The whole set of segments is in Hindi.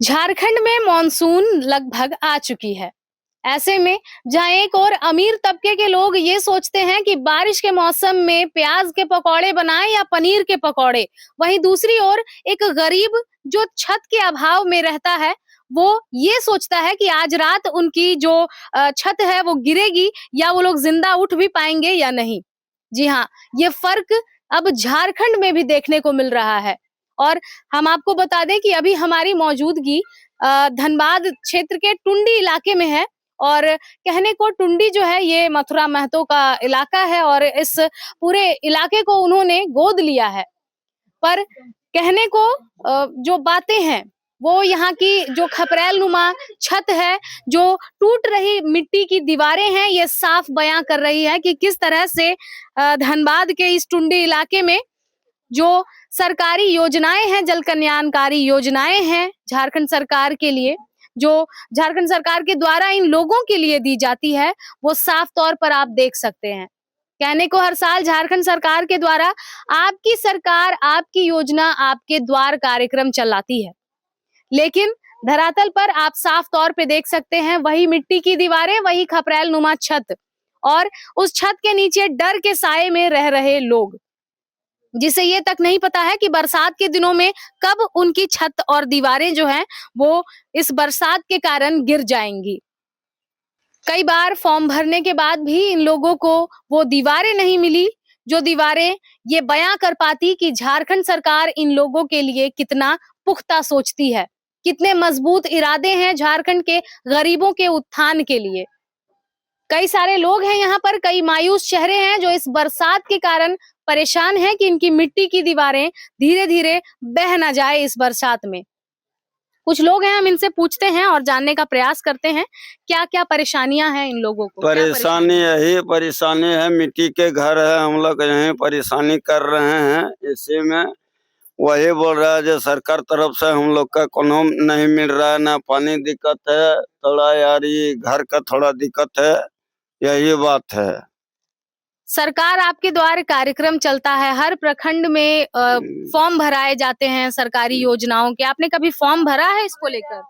झारखंड में मॉनसून लगभग आ चुकी है। ऐसे में जहां एक और अमीर तबके के लोग ये सोचते हैं कि बारिश के मौसम में प्याज के पकौड़े बनाएं या पनीर के पकौड़े, वहीं दूसरी ओर एक गरीब जो छत के अभाव में रहता है, वो ये सोचता है कि आज रात उनकी जो छत है वो गिरेगी या वो लोग जिंदा उठ भी पाएंगे या नहीं। जी हाँ, ये फर्क अब झारखंड में भी देखने को मिल रहा है। और हम आपको बता दें कि अभी हमारी मौजूदगी धनबाद क्षेत्र के टुंडी इलाके में है। और कहने को टुंडी जो है ये मथुरा महतो का इलाका है और इस पूरे इलाके को उन्होंने गोद लिया है। पर कहने को जो बातें हैं वो यहाँ की जो खपरेल नुमा छत है, जो टूट रही मिट्टी की दीवारें हैं, ये साफ बयां कर रही है कि किस तरह से धनबाद के इस टुंडी इलाके में जो सरकारी योजनाएं हैं, जल कल्याणकारी योजनाएं हैं झारखंड सरकार के लिए, जो झारखंड सरकार के द्वारा इन लोगों के लिए दी जाती है, वो साफ तौर पर आप देख सकते हैं। कहने को हर साल झारखंड सरकार के द्वारा आपकी सरकार आपकी योजना आपके द्वार कार्यक्रम चलाती है, लेकिन धरातल पर आप साफ तौर पे देख सकते हैं वही मिट्टी की दीवारें, वही खपरेल नुमा छत और उस छत के नीचे डर के साए में रह रहे लोग, जिसे ये तक नहीं पता है कि बरसात के दिनों में कब उनकी छत और दीवारें जो हैं वो इस बरसात के कारण गिर जाएंगी। कई बार फॉर्म भरने के बाद भी इन लोगों को वो दीवारें नहीं मिली, जो दीवारें ये बयां कर पाती कि झारखंड सरकार इन लोगों के लिए कितना पुख्ता सोचती है, कितने मजबूत इरादे हैं झारखंड के गरीबों के उत्थान के लिए। कई सारे लोग हैं यहाँ पर, कई मायूस चेहरे हैं जो इस बरसात के कारण परेशान हैं कि इनकी मिट्टी की दीवारें धीरे धीरे बह ना जाए इस बरसात में। कुछ लोग हैं, हम इनसे पूछते हैं और जानने का प्रयास करते हैं क्या क्या परेशानियां हैं इन लोगों को। परेशानी यही परेशानी है, मिट्टी के घर है, हम लोग यही परेशानी कर रहे हैं। इसी में वही बोल रहा है जो सरकार तरफ से हम लोग का कोनो नहीं मिल रहा है, ना पानी दिक्कत है, थोड़ा यार ये घर का थोड़ा दिक्कत है, यही बात है। सरकार आपके द्वारा कार्यक्रम चलता है, हर प्रखंड में फॉर्म भराए जाते हैं सरकारी योजनाओं के, आपने कभी फॉर्म भरा है इसको लेकर?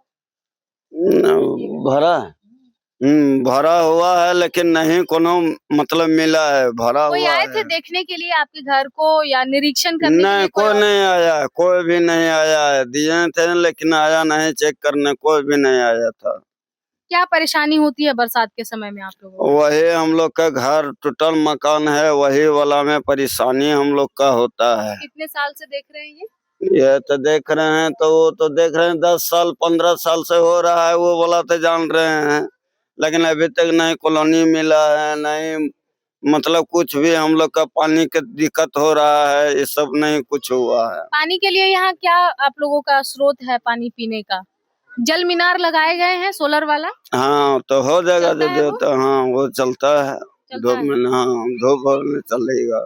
भरा भरा हुआ है लेकिन नहीं कोनो मतलब मिला है। भरा कोई हुआ आए थे देखने के लिए आपके घर को या निरीक्षण करने के लिए? कोई नहीं आया, कोई भी नहीं आया है। दिए थे लेकिन आया नहीं चेक करने, कोई भी नहीं आया था। क्या परेशानी होती है बरसात के समय में आप लोगों को? वही हम लोग का घर टूटल मकान है, वही वाला में परेशानी हम लोग का होता है। कितने साल से देख रहे हैं ये तो देख रहे हैं, तो वो तो देख रहे हैं 10 साल 15 साल से हो रहा है, वो वाला तो जान रहे हैं, लेकिन अभी तक नहीं कॉलोनी मिला है, नहीं मतलब कुछ भी। हम लोग का पानी का दिक्कत हो रहा है, ये सब नहीं कुछ हुआ है। पानी के लिए यहाँ क्या आप लोगों का स्रोत है पानी पीने का? जल मीनार लगाए गए हैं सोलर वाला? हाँ तो हो जाएगा जो देता, हाँ वो चलता है, 2 महीना, हाँ 2 बार में चलेगा।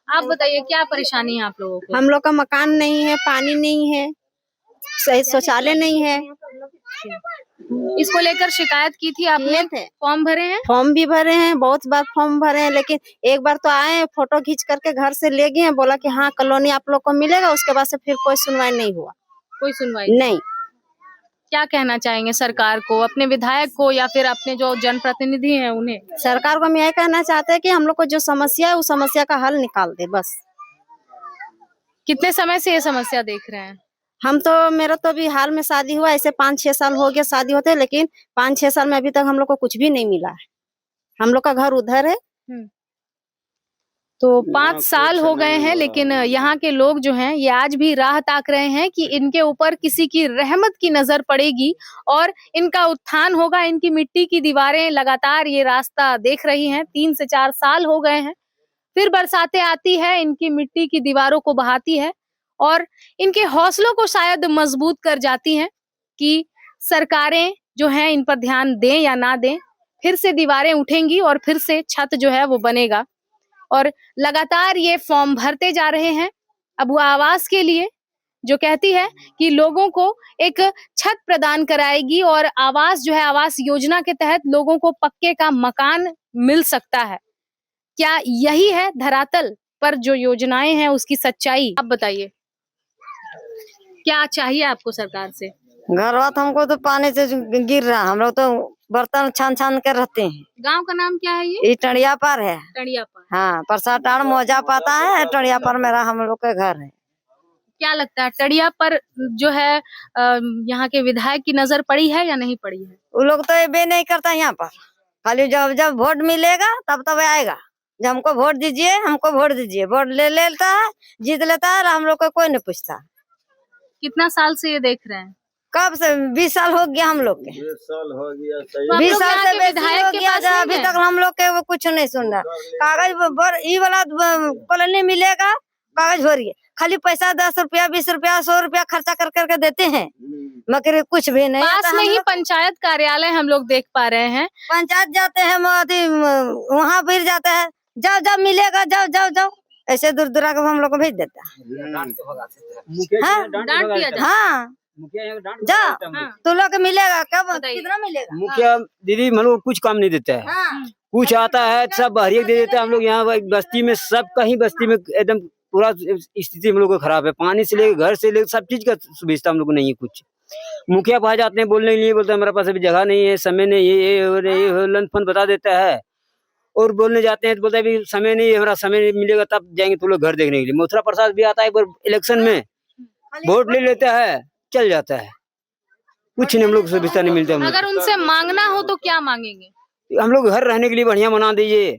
आप बताइए क्या परेशानी है आप लोगों को? हम लोग का मकान नहीं है, पानी नहीं है, सही शौचालय नहीं है। इसको लेकर शिकायत की थी आपने? फॉर्म भरे हैं? फॉर्म भी भरे हैं, बहुत बार फॉर्म भरे हैं, लेकिन एक बार तो आए, फोटो खींच करके घर से ले गए, बोला कि हाँ कॉलोनी आप लोग को मिलेगा। उसके बाद से फिर कोई सुनवाई नहीं हुआ। कोई सुनवाई नहीं। क्या कहना चाहेंगे सरकार को, अपने विधायक को या फिर अपने जो जनप्रतिनिधि हैं उन्हें? सरकार को हम यही कहना चाहते हैं कि हम लोग को जो समस्या है उस समस्या का हल निकाल दे बस। कितने समय से ये समस्या देख रहे हैं? हम तो, मेरा तो अभी हाल में शादी हुआ, ऐसे 5-6 साल हो गया शादी होते, लेकिन 5-6 साल में अभी तक हम लोग को कुछ भी नहीं मिला है। हम लोग का घर उधर है। तो 5 साल हो गए हैं, लेकिन यहाँ के लोग जो हैं ये आज भी राह ताक रहे हैं कि इनके ऊपर किसी की रहमत की नजर पड़ेगी और इनका उत्थान होगा। इनकी मिट्टी की दीवारें लगातार ये रास्ता देख रही हैं, 3 से 4 साल हो गए हैं। फिर बरसातें आती है, इनकी मिट्टी की दीवारों को बहाती है और इनके हौसलों को शायद मजबूत कर जाती हैं कि सरकारें जो हैं इन पर ध्यान दें या ना दें, फिर से दीवारें उठेंगी और फिर से छत जो है वो बनेगा। और लगातार ये फॉर्म भरते जा रहे हैं अबुआ आवास के लिए, जो कहती है कि लोगों को एक छत प्रदान कराएगी और आवास जो है, आवास योजना के तहत लोगों को पक्के का मकान मिल सकता है। क्या यही है धरातल पर जो योजनाएं हैं उसकी सच्चाई? आप बताइए क्या चाहिए आपको सरकार से? घरवा तो हमको तो पानी से गिर रहा, हम लोग तो बर्तन छान छान कर रहते हैं। गांव का नाम क्या है ये? ये टड़िया पर है। टड़िया पर। हाँ, परसाटाड़ मौजा पाता है, टड़िया पर मेरा हम लोग के घर है। क्या लगता है टड़िया पर जो है यहाँ के विधायक की नजर पड़ी है या नहीं पड़ी है? वो लोग तो ये बे नहीं करता यहाँ पर, खाली जब जब वोट मिलेगा तब तब आएगा, जब हमको वोट दीजिए, हमको वोट दीजिए, वोट ले लेता है, जीत लेता है, हम लोग को कोई नहीं पूछता। कितना साल से ये देख रहे हैं? कब से? 20 साल हो गया हम लोग के। 20 साल हो गया तो आप 20 लोग साल यहाँ से के बेसी विधायक हो के गया, पास जो नहीं अभी गए? तक हम लोग के वो कुछ नहीं सुन रहा। कागज ई वाला कॉलोनी मिलेगा, कागज भरिए, खाली पैसा 10 रुपया 20 रुपया 100 रुपया खर्चा कर करके देते हैं, मगर कुछ भी नहीं आता। पास में ही पंचायत कार्यालय हम लोग देख पा रहे हैं। पंचायत जाते हैं, वहाँ फिर जाते हैं, जाओ जाओ मिलेगा, जाओ जाओ जाओ, ऐसे दूर दूरा के हम लोग को भेज देता है। हाँ? डांट दिया जाता है। हाँ, जाओ तो लोग को मिलेगा, कब बताइए। कितना मिलेगा? मुखिया दीदी हम लोग कुछ काम नहीं देता है, हाँ, कुछ आता है सब बहरिया दे देता है। हम लोग यहाँ बस्ती में, सब कहीं बस्ती में एकदम पूरा स्थिति हम लोग को खराब है। पानी से लेकर घर से लेकर सब चीज का सुविधा हम लोग को नहीं है कुछ। मुखिया पास जाते हैं बोलने के लिए, बोलते हैं हमारे पास अभी जगह नहीं है, समय नहीं है, ये लन फन बता देता है। और बोलने जाते हैं तो बोलता है अभी समय नहीं है, हमारा समय मिलेगा तब जाएंगे तो लोग घर देखने के लिए। मथुरा प्रसाद भी आता है एक बार इलेक्शन में, वोट ले लेता है, चल जाता है, कुछ नहीं हम लोग सुविधा नहीं मिलता। अगर उनसे मांगना हो तो क्या मांगेंगे? हम लोग घर रहने के लिए बढ़िया बना दीजिए,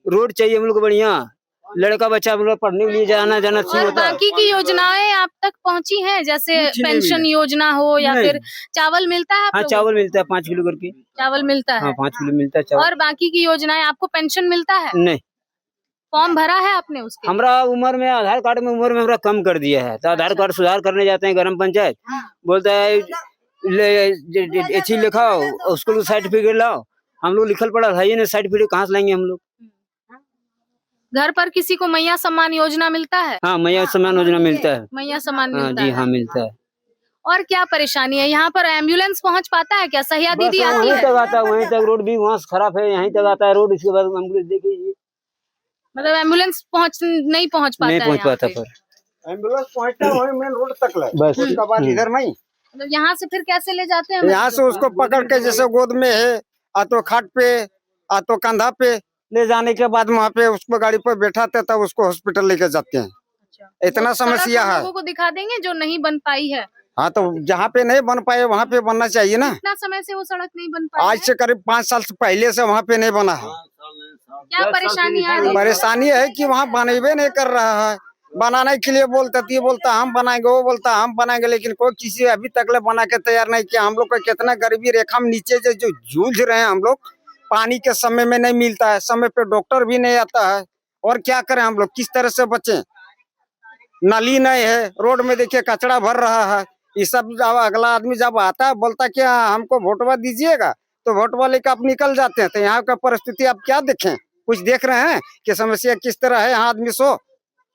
रोड चाहिए हम लोग को बढ़िया, लड़का बच्चा हम लोग पढ़ने के लिए जाना चाहिए और होता है। बाकी की योजनाएं आप तक पहुंची हैं, जैसे कुछ नहीं पेंशन मिला। योजना हो या नहीं। फिर चावल मिलता है आप हाँ लोगों चावल मिलता है 5 किलो करके। को? चावल मिलता हाँ है। 5 किलो मिलता है चावल। और बाकी की योजनाएं, आपको पेंशन मिलता है? नहीं, फॉर्म भरा है आपने उसके? हमरा उम्र में आधार कार्ड में उम्र में हमरा कम कर दिया है, तो आधार कार्ड सुधार करने जाते हैं ग्राम पंचायत, बोलता है अच्छी लिखाओ, उसको सर्टिफिकेट लाओ। हम लोग लिखल पड़ा है ना, सर्टिफिकेट कहाँ से लाएंगे हम लोग? घर पर किसी को मैया सम्मान योजना मिलता है? हाँ मैया सम्मान योजना मिलता है। मैया सम्मान हाँ मिलता जी है। हाँ मिलता है। और क्या परेशानी है यहाँ पर? एम्बुलेंस पहुँच पाता है क्या? सहिया बस दीदी आती वहीं है? तक आता है, वहीं तक रोड भी वहाँ से खराब है, यहीं तक आता है रोड, इसके बाद एम्बुलेंस देखिए मतलब एम्बुलेंस नहीं पहुँच पाता नहीं है पहुँच यहाँ पाता पे। पर एम्बुलेंस पहुंचता है वही मेन रोड तक ले, बस। उसका बाद इधर नहीं। मतलब यहाँ से फिर कैसे ले जाते हैं? यहाँ से उसको पकड़ के जैसे गोद में है, आ तो खाट पे, आ तो कंधा पे ले जाने के बाद वहाँ पे उसको गाड़ी पर बैठाते तब उसको हॉस्पिटल लेके जाते हैं। अच्छा। इतना तो सड़क समस्या हम है। लोगों को दिखा देंगे जो नहीं बन पाई है। हाँ तो जहाँ पे नहीं बन पाए वहाँ पे बनना चाहिए ना। कितना समय से वो सड़क नहीं बन पाई आज है? से करीब 5 साल से पहले से वहाँ पे नहीं बना है। क्या परेशानी आ रही है? परेशानी है कि वहाँ बनेबे नहीं कर रहा है। बनाने के लिए बोलता थी, बोलता हम बनाएंगे, वो बोलता हम बनाएंगे, लेकिन कोई किसी अभी तक ले बना के तैयार नहीं किया। हम लोग को कितना गरीबी रेखा में नीचे जो जूझ रहे हैं हम लोग, पानी के समय में नहीं मिलता है, समय पे डॉक्टर भी नहीं आता है, और क्या करें हम लोग, किस तरह से बचें? नाली नहीं है, रोड में देखिए कचरा भर रहा है। ये सब जब अगला आदमी जब आता है बोलता है कि हमको वोटवा दीजिएगा, तो वोटवा लेकर आप निकल जाते हैं। तो यहाँ का परिस्थिति आप क्या देखें? कुछ देख रहे हैं कि समस्या किस तरह है? यहाँ आदमी सो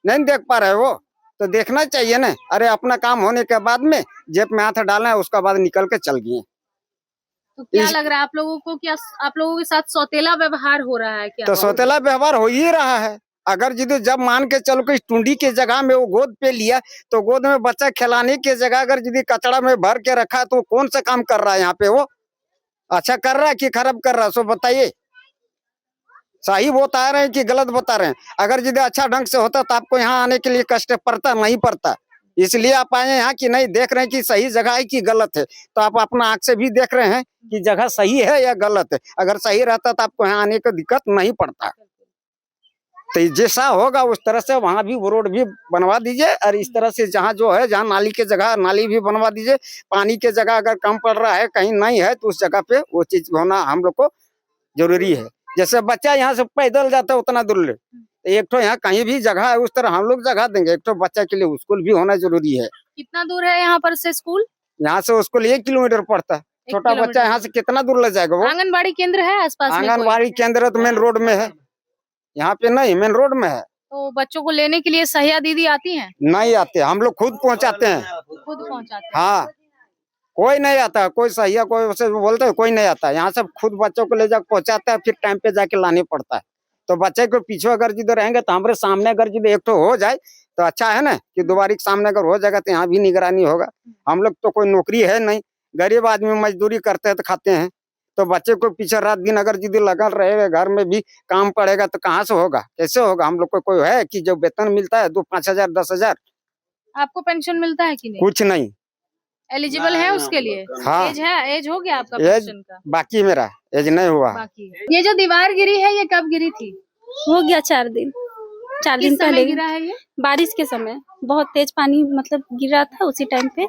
नहीं देख पा रहे वो, तो देखना चाहिए ना। अरे अपना काम होने के बाद में जेब में हाथ डालना है, उसका बाद निकल के चल गए। तो क्या लग रहा है आप लोगों को? क्या आप लोगों के साथ सौतेला व्यवहार हो रहा है क्या? तो सौतेला व्यवहार हो ही रहा है। अगर जब मान के चलो कि टुंडी की जगह में वो गोद पे लिया, तो गोद में बच्चा खिलाने की जगह अगर कचड़ा में भर के रखा है, तो कौन सा काम कर रहा है यहाँ पे? वो अच्छा कर रहा है कि खराब कर रहा है? सो बताइए, सही बता रहे हैं कि गलत बता रहे हैं? अगर अच्छा ढंग से होता तो आपको यहाँ आने के लिए कष्ट पड़ता नहीं पड़ता? इसलिए आप आए यहाँ कि नहीं देख रहे हैं कि सही जगह है कि गलत है, तो आप अपना आंख से भी देख रहे हैं कि जगह सही है या गलत है। अगर सही रहता तो आपको यहाँ आने की दिक्कत नहीं पड़ता। तो जैसा होगा उस तरह से वहाँ भी वो रोड भी बनवा दीजिए, और इस तरह से जहाँ जो है, जहाँ नाली की जगह नाली भी बनवा दीजिए। पानी की जगह अगर कम पड़ रहा है, कहीं नहीं है, तो उस जगह पे वो चीज होना हम लोग को जरूरी है। जैसे बच्चा यहाँ से पैदल जाता है उतना दूर ले, एक तो यहाँ कहीं भी जगह है उस तरह हम लोग जगह देंगे। एक तो बच्चा के लिए स्कूल भी होना जरूरी है। कितना दूर है यहाँ पर से स्कूल? यहाँ से स्कूल 1 किलोमीटर पड़ता है। छोटा बच्चा यहाँ से कितना दूर ले जाएगा वो? आंगनबाड़ी केंद्र है आसपास में कोई? आंगनबाड़ी केंद्र तो मेन रोड में है, यहाँ पे नहीं, मेन रोड में है। तो बच्चों को लेने के लिए सहिया दीदी आती हैं? नहीं आते, हम लोग खुद पहुँचाते हैं। खुद पहुंचाते हैं? हाँ, कोई नहीं आता, कोई सहिया कोई उसे बोलते है, कोई नहीं आता। यहाँ सब खुद बच्चों को ले जाकर पहुँचाता है, फिर टाइम पे जाके लाने पड़ता है। तो बच्चे को पीछे अगर रहेंगे तो हमारे सामने अगर एक तो हो जाए तो अच्छा है ना कि दोबारा के सामने अगर हो जाएगा तो यहाँ भी निगरानी होगा। हम लोग तो कोई नौकरी है नहीं, गरीब आदमी मजदूरी करते हैं तो खाते हैं। तो बच्चे को पीछे रात दिन अगर यदि लगा रहेगा, घर में भी काम पड़ेगा तो कहाँ से होगा, कैसे होगा? हम लोग को कोई है कि जो वेतन मिलता है 2-5 हजार 10 हजार, आपको पेंशन मिलता है कि नहीं? कुछ नहीं। एलिजिबल है उसके लिए? हाँ। एज है, एज हो गया आपका एज पेंशन का? बाकी मेरा एज नहीं हुआ। बाकी है। ये जो दीवार गिरी है ये कब गिरी थी? हो गया 4 दिन। 4 दिन किस समय पहले गिरा है ये? बारिश के समय बहुत तेज पानी मतलब गिर रहा था, उसी टाइम पे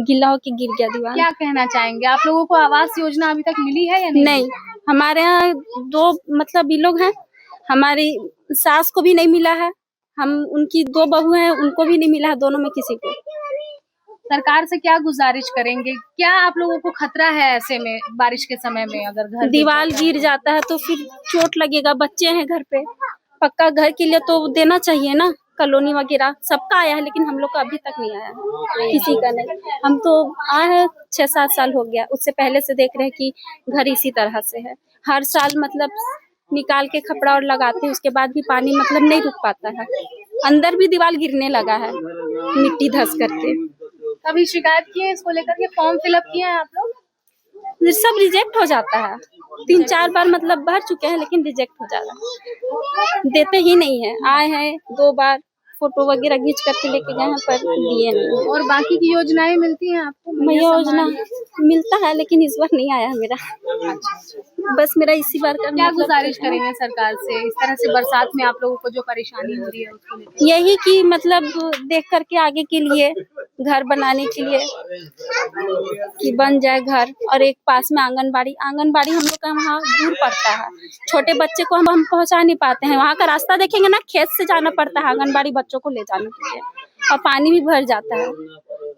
गीला होके गिर गया दीवार। क्या कहना चाहेंगे? आप लोगों को आवास योजना अभी तक मिली है या नहीं? नहीं, हमारे यहाँ 2 मतलब ये लोग हैं, हमारी सास को भी नहीं मिला है, हम उनकी 2 बहू हैं, उनको भी नहीं मिला है, दोनों में किसी को। सरकार से क्या गुजारिश करेंगे? क्या आप लोगों को खतरा है ऐसे में, बारिश के समय में अगर घर दीवार गिर जाता है तो फिर चोट लगेगा, बच्चे हैं घर पे, पक्का घर के लिए तो देना चाहिए ना। कॉलोनी वगैरह सबका आया है लेकिन हम लोग का अभी तक नहीं आया है, किसी का नहीं। हम तो आए हैं 6-7 साल हो गया, उससे पहले से देख रहे हैं कि घर इसी तरह से है। हर साल मतलब निकाल के कपड़ा और लगाते हैं, उसके बाद भी पानी मतलब नहीं रुक पाता है। अंदर भी दीवार गिरने लगा है मिट्टी धस करके। कभी शिकायत की है इसको लेकर के? फॉर्म फिलअप किए हैं आप लोग? सब रिजेक्ट हो जाता है, 3-4 बार मतलब भर चुके हैं लेकिन रिजेक्ट हो जा रहा है, देते ही नहीं है। आए हैं 2 बार, फोटो वगैरह खींच करके लेके गए हैं पर दिए नहीं। और बाकी की योजनाएं मिलती हैं आपको? मैया योजना मिलता है लेकिन इस बार नहीं आया मेरा। बस मेरा इसी बार का क्या मतलब गुजारिश करेंगे सरकार से इस तरह से बरसात में आप लोगों को जो परेशानी हो रही है उसको लेकर? यही कि मतलब देख करके आगे के लिए घर बनाने के लिए कि बन जाए घर, और एक पास में आंगनबाड़ी हम लोग का वहाँ दूर पड़ता है, छोटे बच्चे को हम पहुँचा नहीं पाते हैं। वहाँ का रास्ता देखेंगे ना, खेत से जाना पड़ता है आंगनबाड़ी बच्चों को ले जाने के लिए, और पानी भी भर जाता है।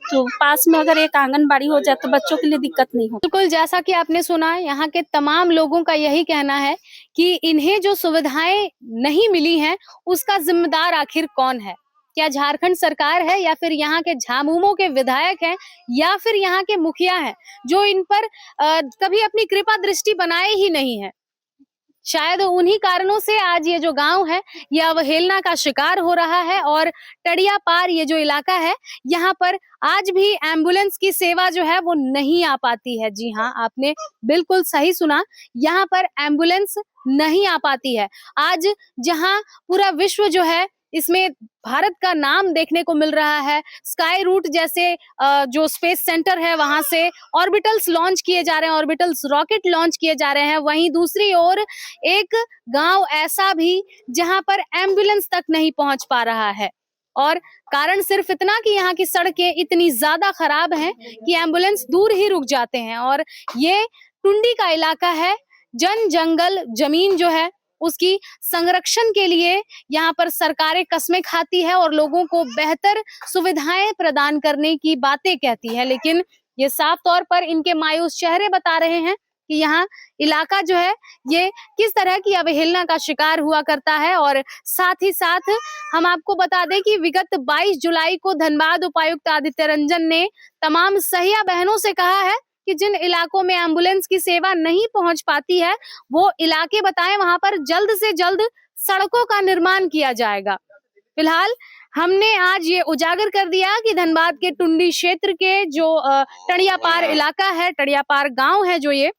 तो पास में अगर एक आंगनबाड़ी हो जाए तो बच्चों के लिए दिक्कत नहीं हो। बिल्कुल, जैसा कि आपने सुना, यहाँ के तमाम लोगों का यही कहना है कि इन्हें जो सुविधाएं नहीं मिली हैं उसका जिम्मेदार आखिर कौन है? क्या झारखंड सरकार है, या फिर यहाँ के झामुमो के विधायक हैं, या फिर यहाँ के मुखिया हैं जो इन पर कभी अपनी कृपा दृष्टि बनाए ही नहीं है? शायद उन्हीं कारणों से आज ये जो गांव है ये अवहेलना का शिकार हो रहा है। और टड़िया पार ये जो इलाका है, यहाँ पर आज भी एम्बुलेंस की सेवा जो है वो नहीं आ पाती है। जी हाँ, आपने बिल्कुल सही सुना, यहाँ पर एम्बुलेंस नहीं आ पाती है। आज जहाँ पूरा विश्व जो है इसमें भारत का नाम देखने को मिल रहा है, स्काई रूट जैसे जो स्पेस सेंटर है वहां से ऑर्बिटल्स लॉन्च किए जा रहे हैं, ऑर्बिटल्स रॉकेट लॉन्च किए जा रहे हैं। वहीं दूसरी ओर एक गांव ऐसा भी जहां पर एम्बुलेंस तक नहीं पहुंच पा रहा है, और कारण सिर्फ इतना कि यहाँ की सड़कें इतनी ज्यादा खराब हैं कि एम्बुलेंस दूर ही रुक जाते हैं। और ये टुंडी का इलाका है, जंगल जमीन जो है उसकी संरक्षण के लिए यहाँ पर सरकारें कस्में खाती है और लोगों को बेहतर सुविधाएं प्रदान करने की बातें कहती है, लेकिन ये साफ तौर पर इनके मायूस चेहरे बता रहे हैं कि यहाँ इलाका जो है ये किस तरह की अवहेलना का शिकार हुआ करता है। और साथ ही साथ हम आपको बता दें कि विगत 22 जुलाई को धनबाद उपायुक्त आदित्य रंजन ने तमाम सहिया बहनों से कहा है कि जिन इलाकों में एम्बुलेंस की सेवा नहीं पहुंच पाती है वो इलाके बताएं, वहां पर जल्द से जल्द सड़कों का निर्माण किया जाएगा। फिलहाल हमने आज ये उजागर कर दिया कि धनबाद के टुंडी क्षेत्र के जो टड़िया पार इलाका है, टड़िया पार गांव है जो ये,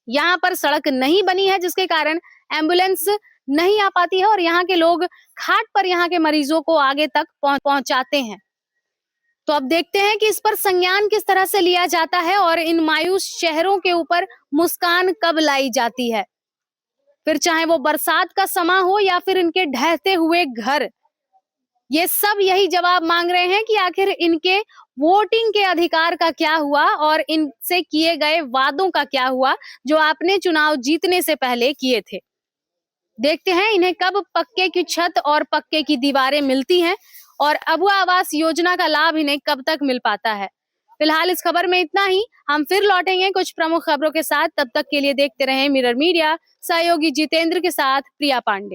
यहाँ पर सड़क नहीं बनी है जिसके कारण एम्बुलेंस नहीं आ पाती है और यहाँ के लोग खाट पर यहाँ के मरीजों को आगे तक पहुंचाते हैं। तो अब देखते हैं कि इस पर संज्ञान किस तरह से लिया जाता है और इन मायूस चेहरों के ऊपर मुस्कान कब लाई जाती है। फिर चाहे वो बरसात का समा हो या फिर इनके ढहते हुए घर, ये सब यही जवाब मांग रहे हैं कि आखिर इनके वोटिंग के अधिकार का क्या हुआ और इनसे किए गए वादों का क्या हुआ जो आपने चुनाव जीतने से पहले किए थे। देखते हैं इन्हें कब पक्के की छत और पक्के की दीवारें मिलती हैं और अबुआ आवास योजना का लाभ इन्हें कब तक मिल पाता है। फिलहाल इस खबर में इतना ही, हम फिर लौटेंगे कुछ प्रमुख खबरों के साथ। तब तक के लिए देखते रहें मिरर मीडिया। सहयोगी जितेंद्र के साथ प्रिया पांडे।